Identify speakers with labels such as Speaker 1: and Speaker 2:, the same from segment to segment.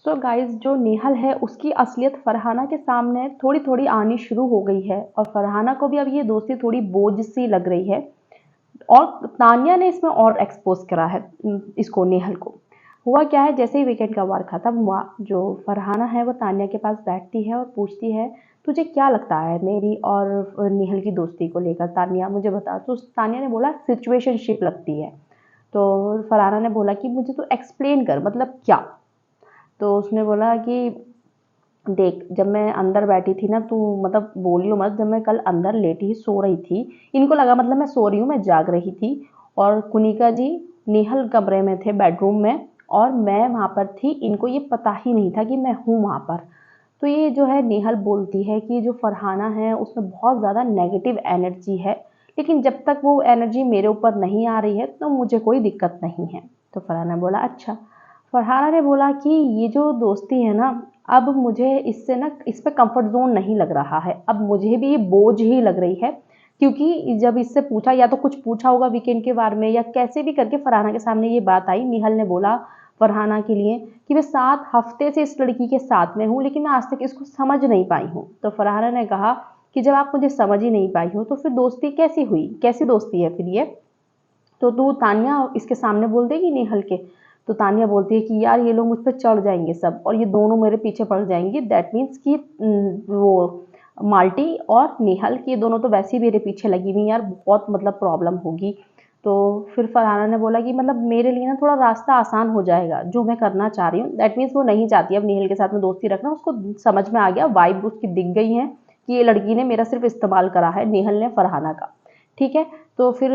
Speaker 1: So guys, जो नेहल है उसकी असलियत फरहाना के सामने थोड़ी थोड़ी आनी शुरू हो गई है और फरहाना को भी अब ये दोस्ती थोड़ी बोझ सी लग रही है। और तानिया ने इसमें और एक्सपोज करा है इसको, नेहल को। हुआ क्या है, जैसे ही वीकेंड का वार खत्म हुआ, जो फरहाना है वो तानिया के पास बैठती है और पूछती है, तुझे क्या लगता है मेरी और नेहल की दोस्ती को लेकर, तानिया मुझे बता। तो तानिया ने बोला सिचुएशनशिप लगती है। तो फरहाना ने बोला कि मुझे तो एक्सप्लेन कर, मतलब क्या। तो उसने बोला कि देख, जब मैं अंदर बैठी थी ना, तू मतलब बोलियो मत, जब मैं कल अंदर लेटी ही सो रही थी, इनको लगा मतलब मैं सो रही हूँ, मैं जाग रही थी। और कुनिका जी नेहल कमरे में थे, बेडरूम में, और मैं वहाँ पर थी। इनको ये पता ही नहीं था कि मैं हूँ वहाँ पर। तो ये जो है नेहल बोलती है कि जो फरहाना है उसमें बहुत ज़्यादा नेगेटिव एनर्जी है, लेकिन जब तक वो एनर्जी मेरे ऊपर नहीं आ रही है तो मुझे कोई दिक्कत नहीं है। तो फरहाना बोला अच्छा। फरहाना ने बोला कि ये जो दोस्ती है ना, अब मुझे इससे ना, इस पे कंफर्ट जोन नहीं लग रहा है, अब मुझे भी ये बोझ ही लग रही है। क्योंकि जब इससे पूछा, या तो कुछ पूछा होगा वीकेंड के बारे में, या कैसे भी करके फरहाना के सामने ये बात आई। निहल ने बोला फरहाना के लिए कि मैं 7 हफ्ते से इस लड़की के साथ में हूँ, लेकिन मैं आज तक इसको समझ नहीं पाई हूँ। तो फरहाना ने कहा कि जब आप मुझे समझ ही नहीं पाई हो तो फिर दोस्ती कैसी हुई, कैसी दोस्ती है फिर ये। तो तू तानिया इसके सामने बोल देगी नेहल के। तो तानिया बोलती है कि यार ये लोग मुझ पर चढ़ जाएंगे सब, और ये दोनों मेरे पीछे पड़ जाएंगे। दैट मीन्स कि वो माल्टी और नेहल की, ये दोनों तो वैसे ही मेरे पीछे लगी हुई यार, बहुत मतलब प्रॉब्लम होगी। तो फिर फरहाना ने बोला कि मतलब मेरे लिए ना थोड़ा रास्ता आसान हो जाएगा जो मैं करना चाह रही हूँ। दैट मीन्स वो नहीं चाहती अब नेहल के साथ में दोस्ती रखना, उसको समझ में आ गया, वाइब उसकी दिख गई है कि ये लड़की ने मेरा सिर्फ इस्तेमाल करा है, नेहल ने फरहाना का। ठीक है। तो फिर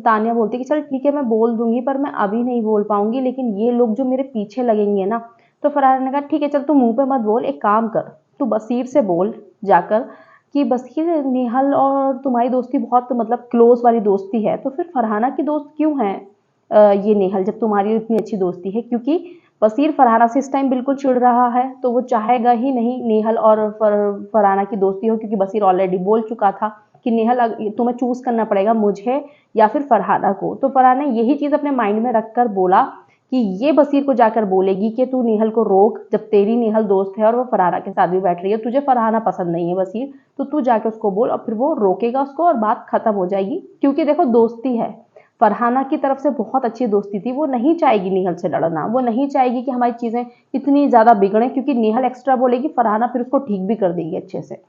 Speaker 1: तानिया बोलती है कि चल ठीक है, मैं बोल दूंगी, पर मैं अभी नहीं बोल पाऊंगी, लेकिन ये लोग जो मेरे पीछे लगेंगे ना। तो फरहाना ने कहा ठीक है चल, तू मुंह पे मत बोल, एक काम कर, तू बसीर से बोल जाकर कि बसीर, नेहल और तुम्हारी दोस्ती बहुत मतलब क्लोज वाली दोस्ती है, तो फिर फरहाना की दोस्त क्यों है ये नेहल, जब तुम्हारी इतनी अच्छी दोस्ती है। क्योंकि बसीर फरहाना से इस टाइम बिल्कुल चिढ़ रहा है, तो वो चाहेगा ही नहीं नेहल और फरहाना की दोस्ती हो, क्योंकि बसीर ऑलरेडी बोल चुका था कि नेहल तुम्हें चूज करना पड़ेगा, मुझे या फिर फरहाना को। तो फरहाना यही चीज अपने माइंड में रखकर बोला कि ये बसीर को जाकर बोलेगी कि तू नेहल को रोक, जब तेरी नेहल दोस्त है और वो फरहाना के साथ भी बैठ रही है, तुझे फरहाना पसंद नहीं है बसीर, तो तू जाके उसको बोल, और फिर वो रोकेगा उसको और बात खत्म हो जाएगी। क्योंकि देखो दोस्ती है, फरहाना की तरफ से बहुत अच्छी दोस्ती थी, वो नहीं चाहेगी नेहल से लड़ना, वो नहीं चाहेगी कि हमारी चीजें इतनी ज्यादा बिगड़े, क्योंकि नेहल एक्स्ट्रा बोलेगी, फरहाना फिर उसको ठीक भी कर देगी अच्छे से।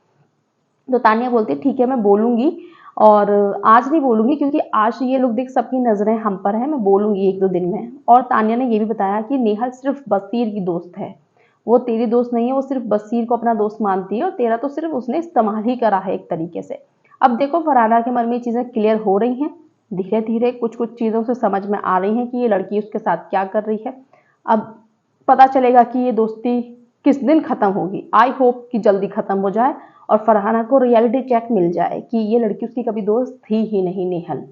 Speaker 1: तो तानिया बोलती है ठीक है मैं बोलूंगी, और आज नहीं बोलूंगी क्योंकि आज ये लोग देख सबकी नजरें हम पर है, मैं बोलूंगी 1-2 दिन में। और तानिया ने ये भी बताया कि नेहल सिर्फ बसीर की दोस्त है, वो तेरी दोस्त नहीं है, वो सिर्फ बसीर को अपना दोस्त मानती है, और तेरा तो सिर्फ उसने इस्तेमाल ही करा है एक तरीके से। अब देखो फरहाना के मन में ये चीजें क्लियर हो रही हैं, धीरे धीरे कुछ कुछ चीजों से समझ में आ रही है कि ये लड़की उसके साथ क्या कर रही है। अब पता चलेगा कि ये दोस्ती किस दिन खत्म होगी। आई होप कि जल्दी खत्म हो जाए और फरहाना को रियलिटी चेक मिल जाए कि ये लड़की उसकी कभी दोस्त थी ही नहीं, नेहल।